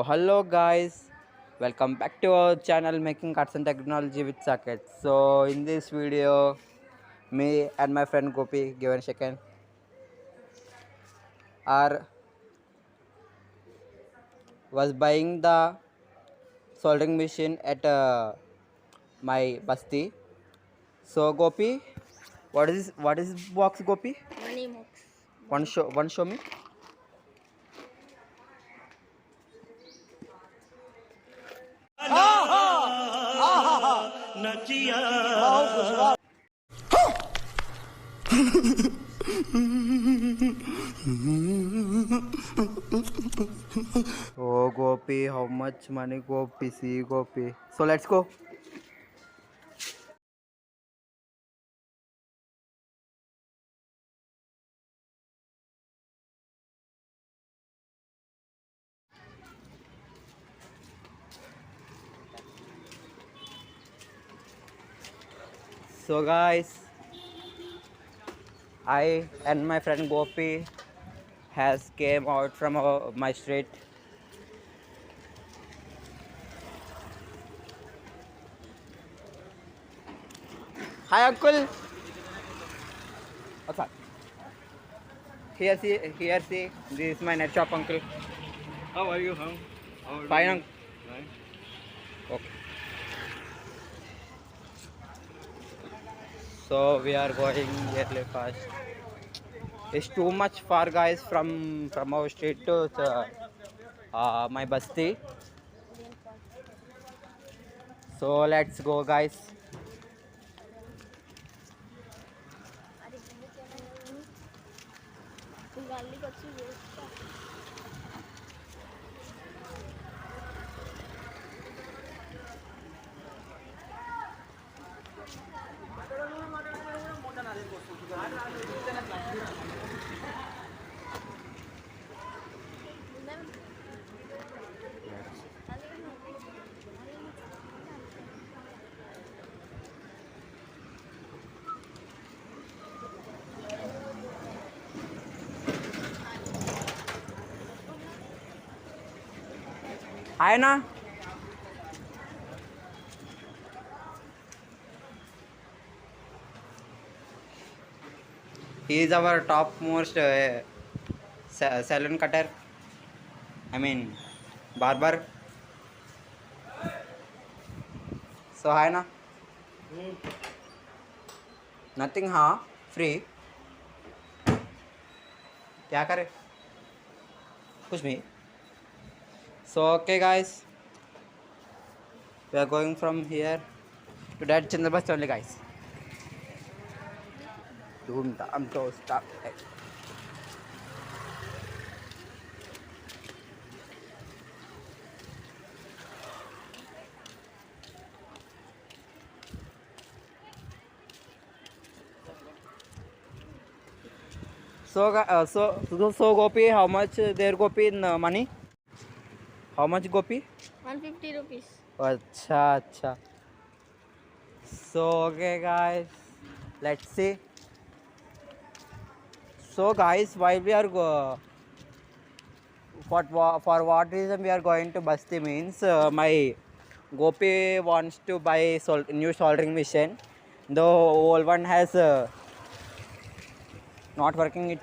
Hello guys, welcome back to our channel Making Arts and Technology with Saketh. So in this video, me and my friend Gopi, give a second, are was buying the soldering machine at my basti. So Gopi, what is this box, Gopi? Money box. One show me. Oh Gopi, how much money, Gopi? See Gopi. So let's go. So guys, I and my friend Gopi has came out from my street. Hi uncle. What's up? Here see. This is my net shop uncle. How are you, huh? How are Fine you? uncle. Fine. Okay. So we are going really fast. It's too much far guys from our street to my basti. So let's go guys. Hi na. He is our topmost salon cutter. I mean barber. So hi na. Nothing हाँ free. क्या करे? कुछ भी. So okay guys, we are going from here to that Chandra bus only guys. Doom dam to stop. So Gopi, how much there Gopi in money? How much Gopi? 150 rupees. अच्छा अच्छा. So okay guys, let's see. So guys, why we are for what reason we are going to Basti means my Gopi wants to buy new soldering machine. The old one has not working. It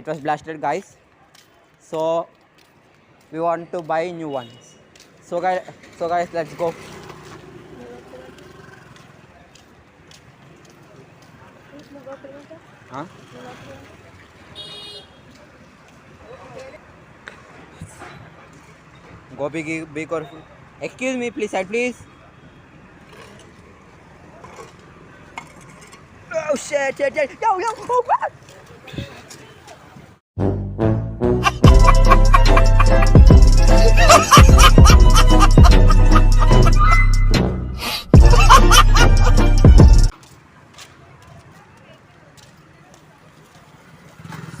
was blasted guys. So we want to buy new ones. So guys, let's go. Huh? Gopi, be careful. Excuse me, please, side please. Oh shit! Yo! Oh God!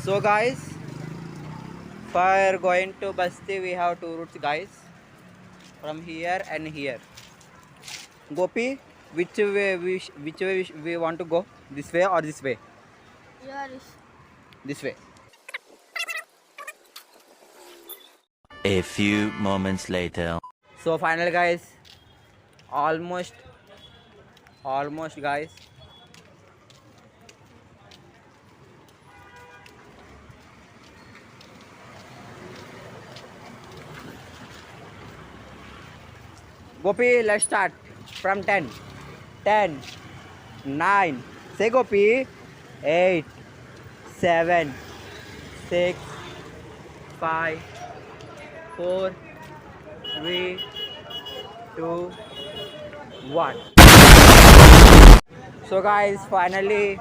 So guys, for going to Basti, we have two routes, guys. From here and here. Gopi, which way we want to go? This way or this way? Yours. This way. A few moments later. So finally guys, almost guys. Gopi, let's start from 10. 10, 9, say Gopi, 8, 7, 6, 5, 4, 3, 2, 1. So guys, finally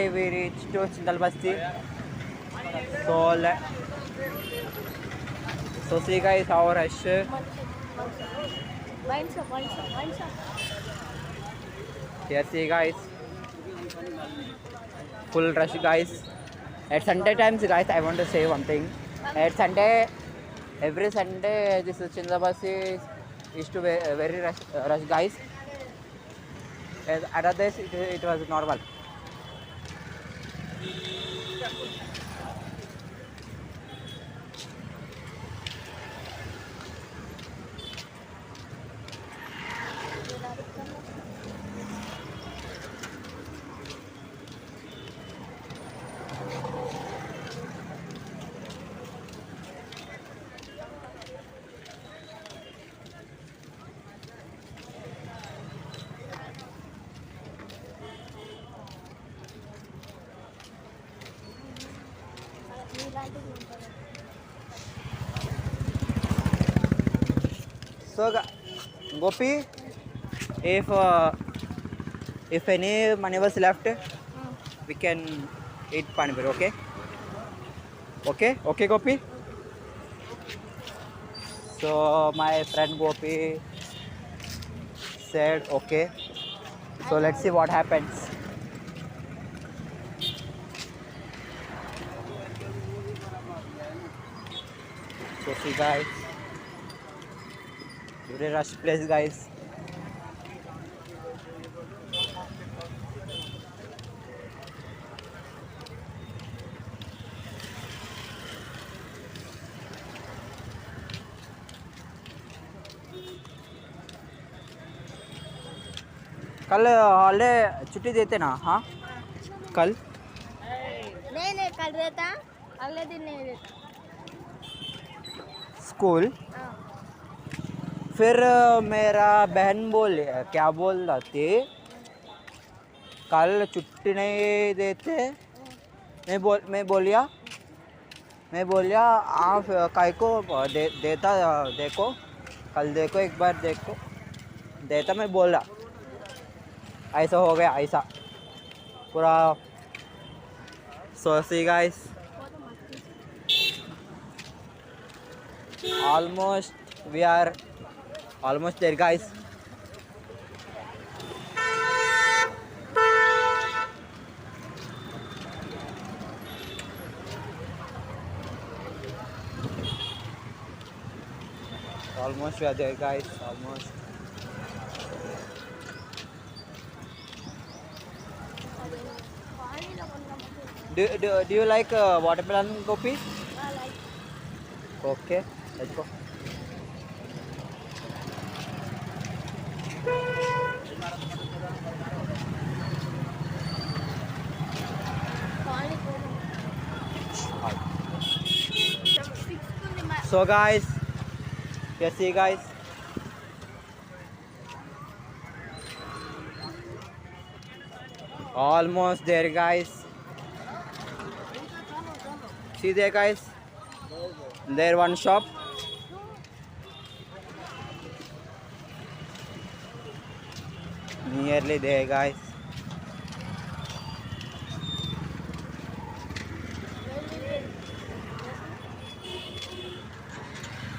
we reached to Chindalbasti. So see guys how rush. Winds up. Here see guys, full rush guys. At Sunday times guys, I want to say one thing. At Sunday, every Sunday this Chindalbasti is to very rush guys. As other days it was normal. So Gopi, if any money was left, we can eat panipuri. Okay Gopi. So my friend Gopi said okay. So let's see what happens. So see guys, very rush place guys. कल holiday छुट्टी देते ना? हाँ कल नहीं कल रहता, अगले दिन नहीं रहता स्कूल. फिर मेरा बहन क्या बोल रहा थी, कल छुट्टी नहीं देते. मैं बोलिया आप काय को देता देखो, कल देखो एक बार देखो देता. मैं बोला ऐसा हो गया ऐसा पूरा. So see guys, we are almost there guys. Almost we are there guys, almost. Do you like watermelon, Gopi? Okay, let's go. So guys, you see guys, almost there guys. See there guys, there one shop. Nearly there guys.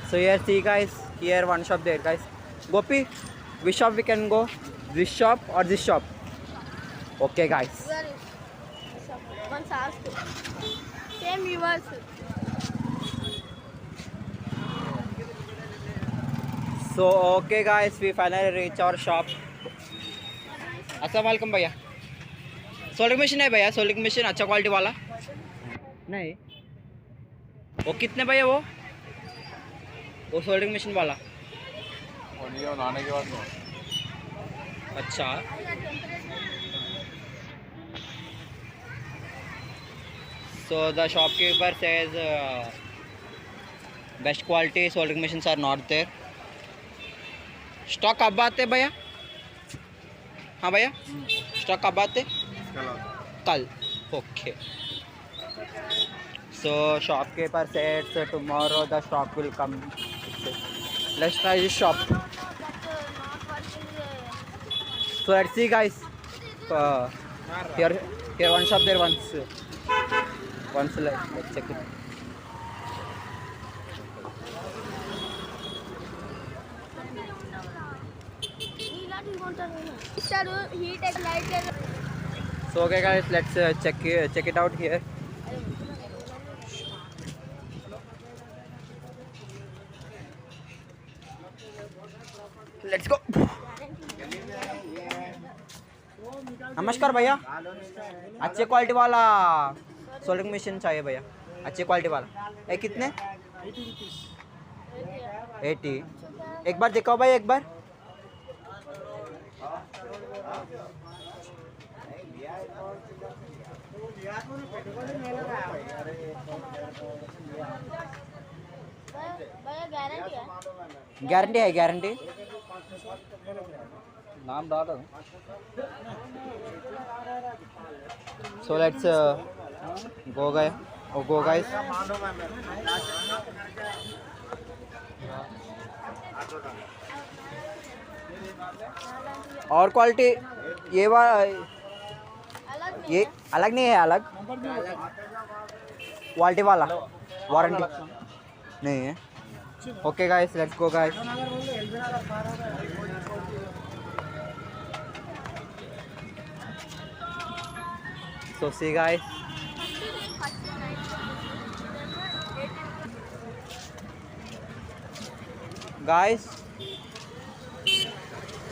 So here see guys, here one shop there guys. Gopi, which shop we can go? This shop or this shop? Okay guys. Where is this shop? Once asked. Same yours. So okay guys, we finally reach our shop. अस्सलाम भैया. Soldering machine है भैया, soldering machine अच्छा quality वाला नहीं. वो कितने भैया वो? वो सोल्डरिंग मशीन वाला और नाने के बाद में अच्छा so the shopkeeper says best quality soldering machines are not there stock कब आते भैया हाँ भैया स्टॉक कब आते कल okay so shopkeeper says tomorrow the stock will come let's try this shop so let's see guys here one shop there once let's check it so okay guys let's check it out here let's go नमस्कार भैया अच्छे quality वाला soldering machine चाहिए भैया अच्छे quality वाला ये कितने 80 एक बार दिखाओ भाई एक बार गारंटी है गारंटी नाम डाल दो so let's go guys और क्वालिटी ये ये अलग नहीं है अलग क्वालिटी वाला वारंटी नहीं है okay guys let's go guys so see guys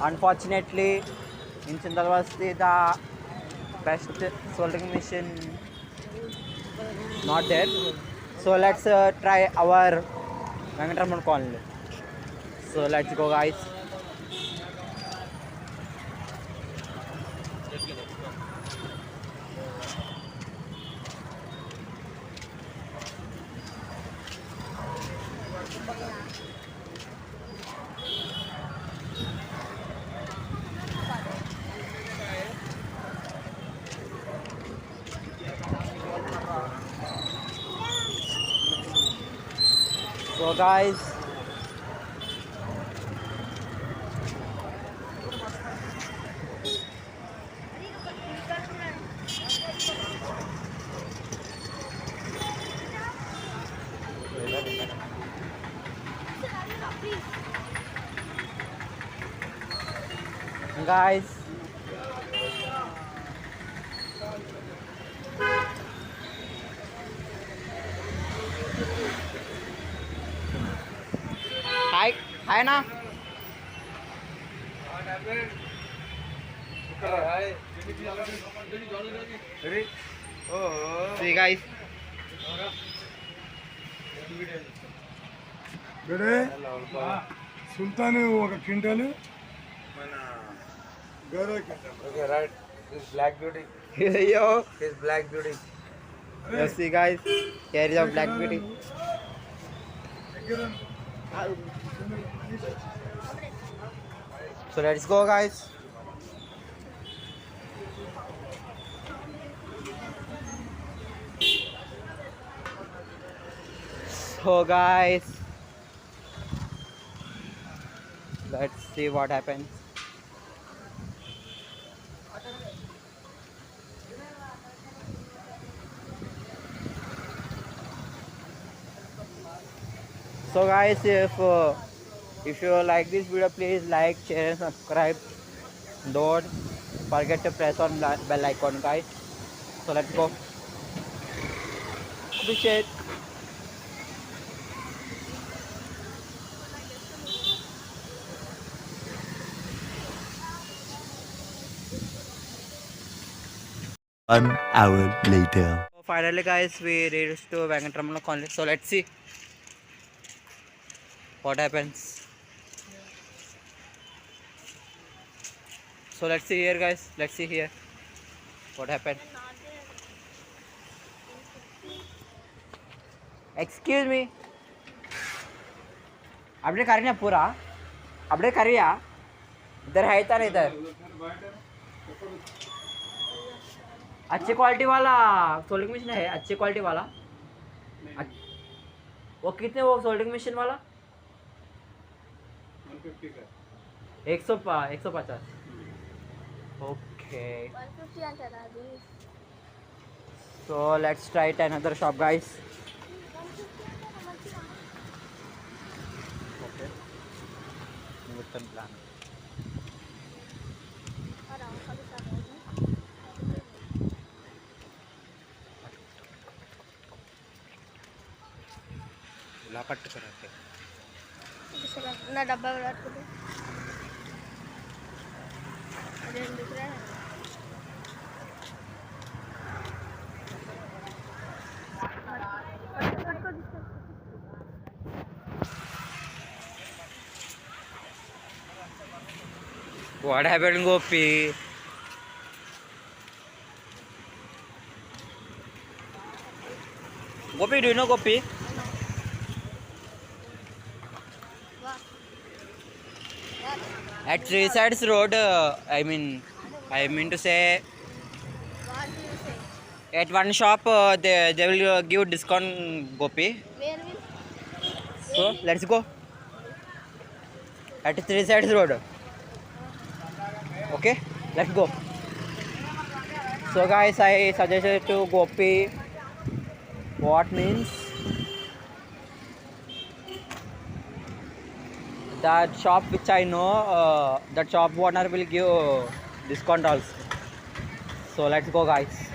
unfortunately in Chindalwasti the best soldering machine not there so let's try our Venkataraman colony so let's go guys so guys guys hi na see guys గడే సుల్తాన్ ఒక quintal గరే quintal okay right this black beauty yo this black beauty you see guys here is a black beauty so let's go guys so guys let's see what happens so guys if you like this video please like share and subscribe don't forget to press on bell icon guys so let's go appreciate 1 hour later. So finally guys we reached to Venkataraman College. So let's see. what happens. So let's see here, guys. Let's see here what happened. Not there. Excuse me. Update करी ना पूरा update करिया इधर है था नहीं इधर अच्छी क्वालिटी वाला सोल्डिंग मशीन है अच्छी क्वालिटी वाला वो कितने वो सोल्डिंग मशीन वाला 150 ओके 150 అంటారా అది so let's try it another shop guys okay Newton plan ఇలా పట్టుకోరండి నా డబ్బా పట్టుకుంటే ఎందుకురా what happened Gopi Gopi do you know Gopi at Three Sides Road I mean to say What do you say? at one shop they will give discount Gopi Where will? so let's go at Three Sides Road okay let's go so guys I suggested to Gopi what means that shop which I know that shop owner will give discount also so let's go guys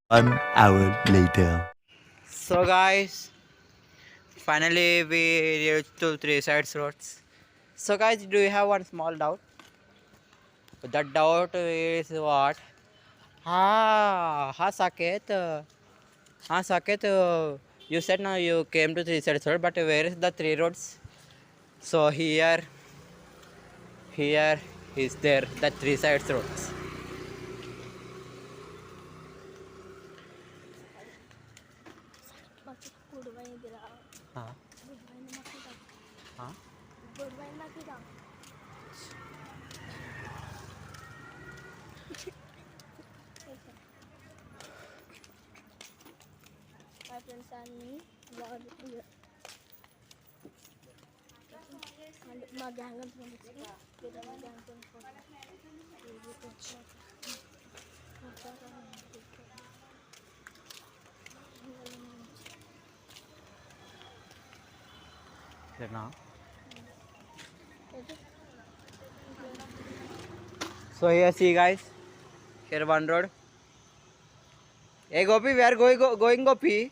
1 hour later. So guys, finally we reached to Three Sides Roads. So guys, do you have one small doubt? That doubt is what? Saketh. Saketh, you said now you came to Three Sides Road, but where is the three roads? So here is there the Three Sides Roads. మాకు గుడివైందిరా Huh? గుడివైంది మాకు రా Huh? గుడివైంది నాకు రా My friends and me vlog and మా gang అంతా మా gang Here now. So here see guys, here one road. Hey Gopi, we are going Gopi.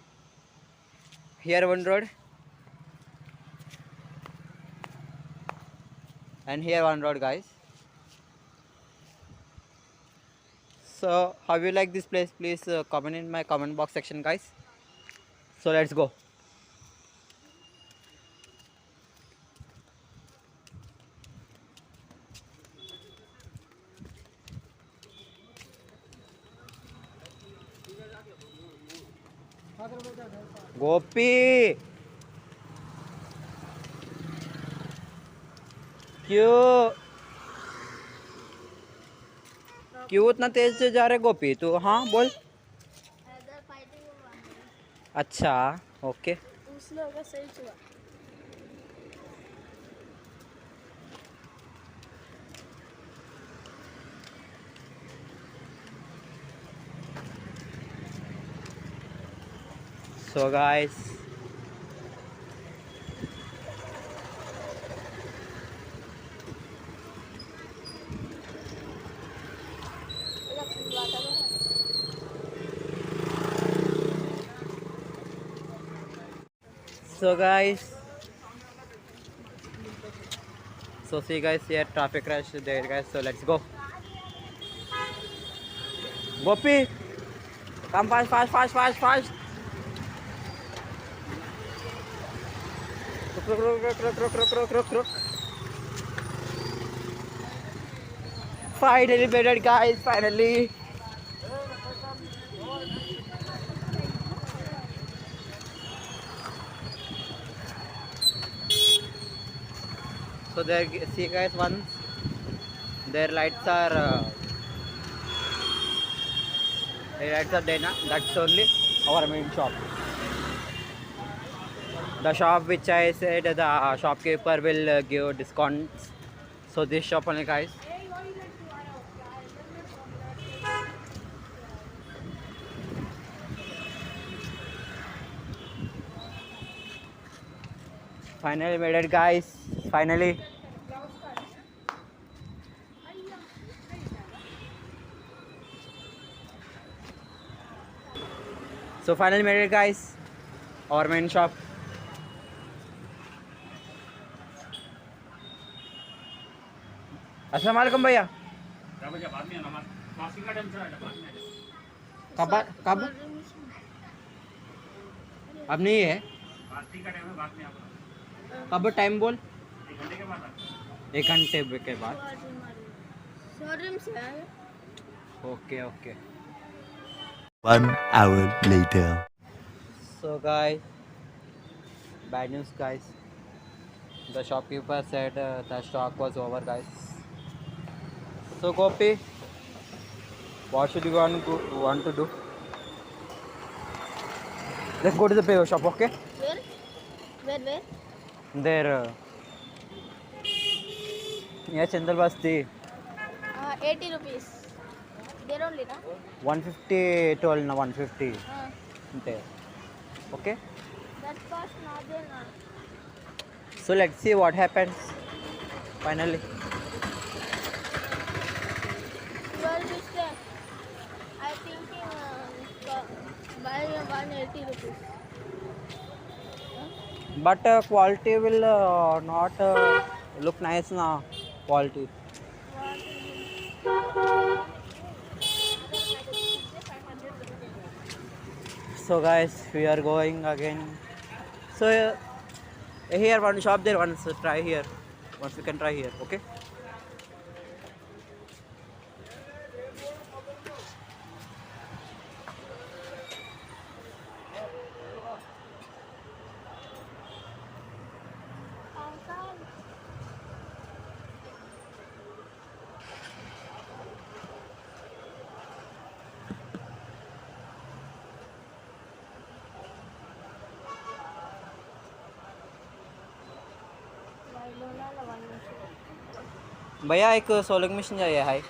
Here one road. And here one road guys. So how you like this place? Please comment in my comment box section guys. So let's go. गोपी क्यों क्यों इतना तेज से जा रहे गोपी तू हाँ बोल other fighting अच्छा ओके उसने होगा सही हुआ so guys so see guys here traffic crash there guys so let's go Gopi Come fast, fast, fast, fast, fast. Look. Finally made it, guys. Finally. So there, see guys, once their lights are there, na? That's only our main shop. The shop which I said the shopkeeper will give discounts. So this shop only, guys. Finally made it, guys. Finally. So finally made it, guys. Our main shop. अस्सलाम वालेकुम भैया कब अब नहीं है कब time बोल 1 घंटे के बाद शोरूम से आए। Okay okay 1 hour later. So guys, bad news guys. The shopkeeper said the stock was over, guys. So Gopi, what should you want to do? Let's go to the paper shop, okay? Where? There. Yeah, Chandal Basti. 80 rupees. There only, na? 150 told na 150. There. Okay. That cost not there, na. So let's see what happens. Finally. 12 is there. I thinking buy 180 rupees. But quality will not look nice now. Quality. So guys, we are going again. So here one shop there. Once try here. Once we can try here. Okay. भैया एक soling machine चाहिए high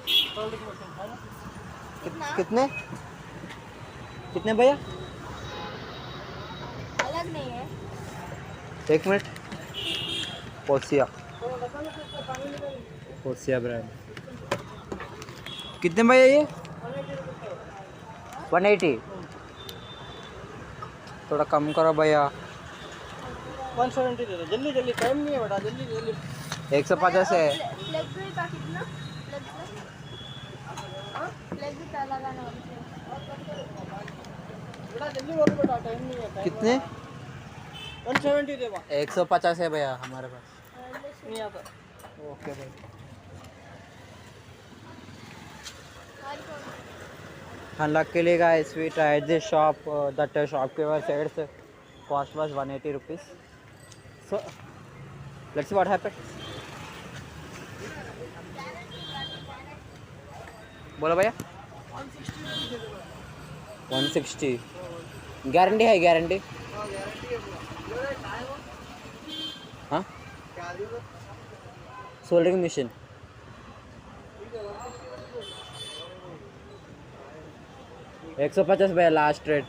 कितने कितने भैया अलग नहीं है। 1 minute पोसिया brand कितने भैया ये 180 थोड़ा कम करो भैया 170 दे दो जल्दी जल्दी टाइम नहीं है बेटा जल्दी जल्दी 150 है लेग ब्रेक का कितना लेग ब्रेक लगाना है बेटा जल्दी बोलो बेटा टाइम नहीं है कितने 170 दे 150 है भैया हमारे पास नहीं आता ओके भाई Luckily guys, we tried this shop. That shopkeeper said the cost was 180 rupees. So let's see what happens. बोलो भैया 160 गारंटी है गारंटी हाँ सोल्डरिंग मशीन एक 150 भैया last rate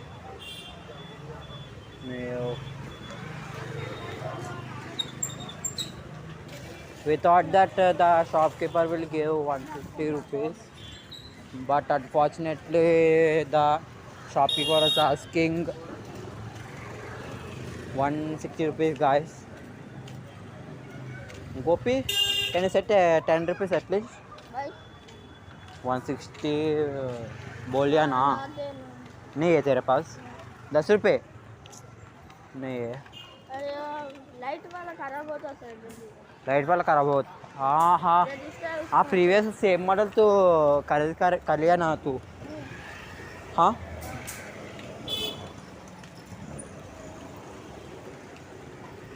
We thought that the shopkeeper will give 150 rupees, but unfortunately the shopkeeper was asking 160 rupees, guys. Gopi, can you set 10 rupees at least? भाई 160 बोलिया ना नहीं है तेरे पास? 10 रुपये नहीं है. अरे लाइट वाला खराब होता सर जल्दी. लाइट वाला खराब हो. हाँ हाँ रजिस्टर हाँ, प्रीवियस सेम मॉडल तो कर लिया ना तू. हाँ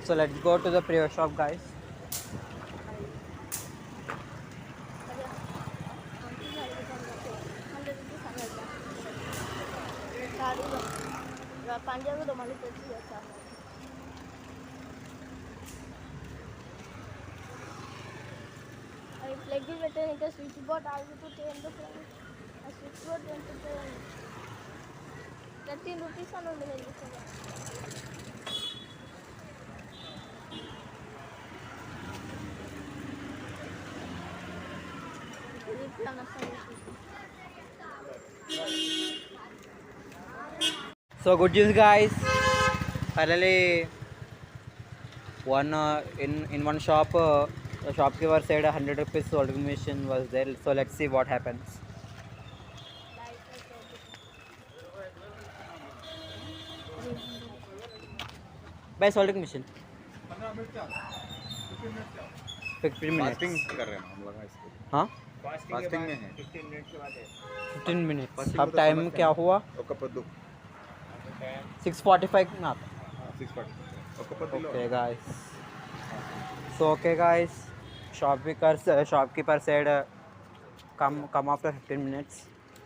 so let's go to the previous shop guys. Punjab మళ్ళీ తెచ్చి చేస్తాను. అది ప్లగ్ పెట్టాను ఇంకా స్విచ్ బోర్డ్ ఆగిపోతే ఎందుకు ఆ స్విచ్ బోర్డ్ ఎంత 13 రూపీస్ అని ఉంది నేను చూసాను. So good news guys, finally one in one shop the shopkeeper said 100 rupees soldering machine was there, so let's see what happens. Buy soldering machine 15 minutes. Fasting कर रहे हैं हम लोग इसको. हाँ फास्टिंग में है. 15 minutes. अब टाइम क्या हुआ? ఒక పొద్దు. 6:45 ना. 6:40. ఒక పొద్దులో. Okay guys, so okay guys, shopkeeper said come after 15 minutes,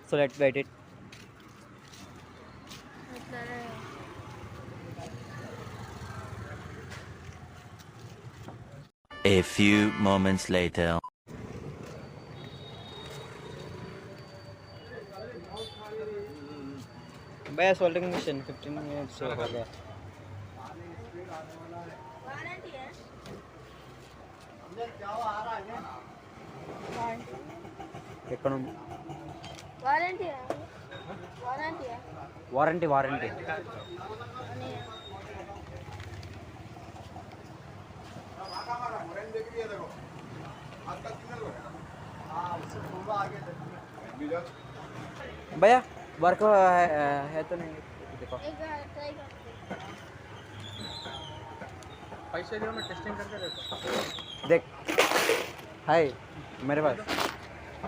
so let's wait it. A few moments later. भैया सोल्डरिंग मशीन 15 मिनट्स हो गया. वारंटी है इकोनॉमी वारंटी है वारंटी है वारंटी नहीं है. भैया वर्क है तो नहीं देखो. एक ट्राई कर पैसे दियो मैं टेस्टिंग करके देता हूँ. देख हाय मेरे पास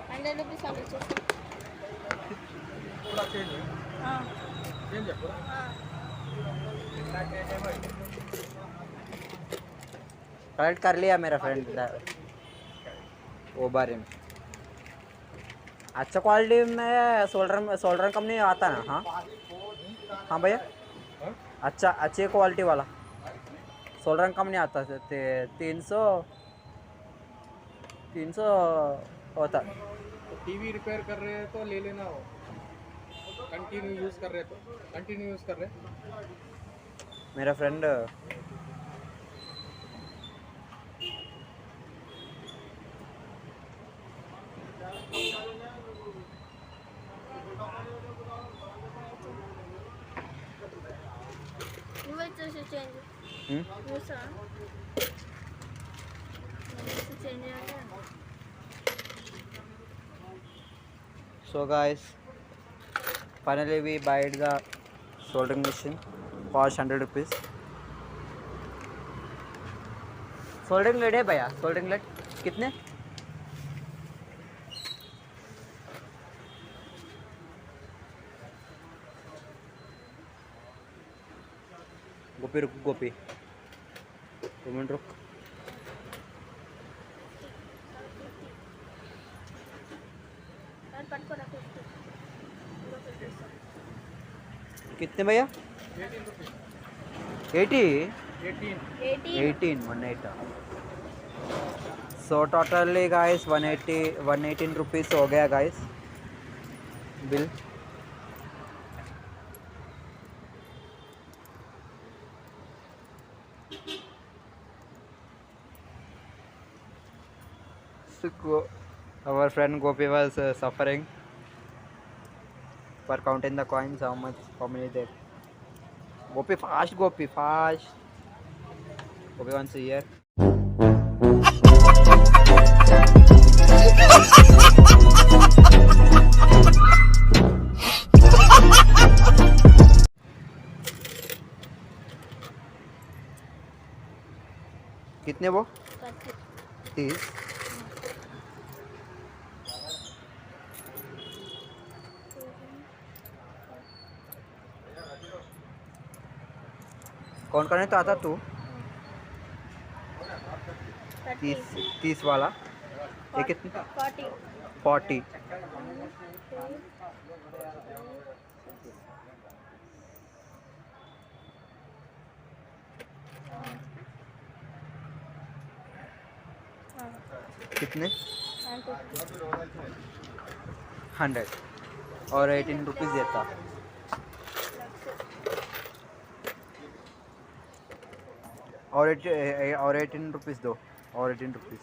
100 रुपीस आगे चल. पूरा चेंज है. हाँ चेंज है पूरा. हाँ कलेक्ट कर लिया मेरा फ्रेंड वो बारे में. अच्छा क्वालिटी में सोल्डर कम नहीं आता ना. हाँ हाँ भैया अच्छा अच्छी क्वालिटी वाला सोल्डर कम नहीं आता. 300 होता. टीवी रिपेयर कर रहे हैं तो ले लेना हो. कंटिन्यू यूज़ कर रहे तो कंटिन्यू यूज़ कर रहे. मेरा फ्रेंड నువ్వు చేంజ్ చూసా చేంజ్ అంటే. So guys, finally we bought the soldering machine, cost 100 rupees. Soldering late है भैया. सोल्डरिंग लेट कितने? गोपी रुक गोपी 2 मिनट रुक. పట్టుకోరా कितने भैया? 80 18 18. So totally guys 118 rupees हो गया guys bill. Our friend Gopi was suffering for counting the coins, how many there. Gopi fast, Gopi fast. Gopi wants to hear. कितने वो 30. 30. कौन करने तो आता तू 30. 30 वाला ये कितने 40. 40. कितने 100 और 18 रुपीज़ देता और 18 रुपीज़ दो और 18 रुपीज़.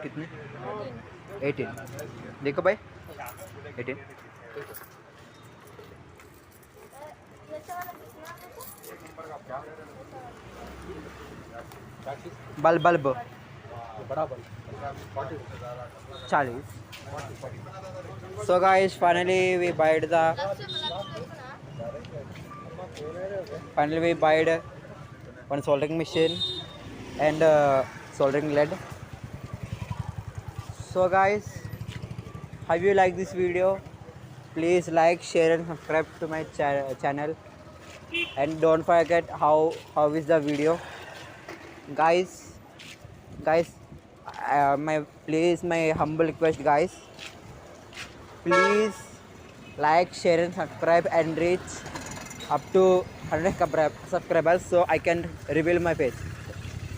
कितने 18 देखो भाई 18. बल्ब बड़ा bulb 40. So guys, finally we buyed one soldering machine and soldering lead. So guys, how you like this video? Please like, share and subscribe to my channel, and don't forget how is the video, guys. My humble request, guys, please like, share and subscribe and reach up to 100 subscribers so I can reveal my face.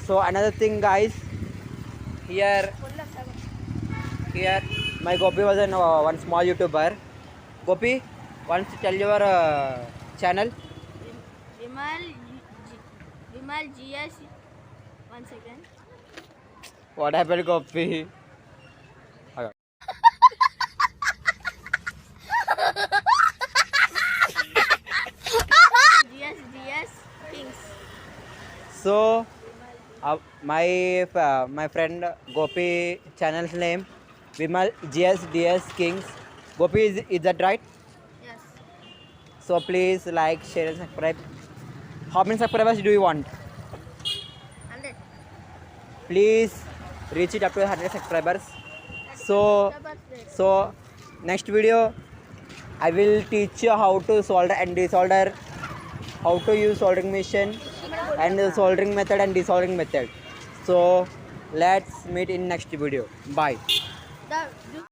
So another thing, guys, here my Gopi was one small YouTuber. Gopi, wants to tell your channel. Vimal GS. 1 second. What happened, Gopi? GS Kings. So my friend Gopi channel's name Vimal GS Kings. Gopi, is that right? Yes. So please like, share and subscribe. How many subscribers do you want? 100. Please reach it up to 100 subscribers. So next video I will teach you how to solder and desolder, how to use soldering machine and the soldering method and desoldering method. So let's meet in next video. Bye. The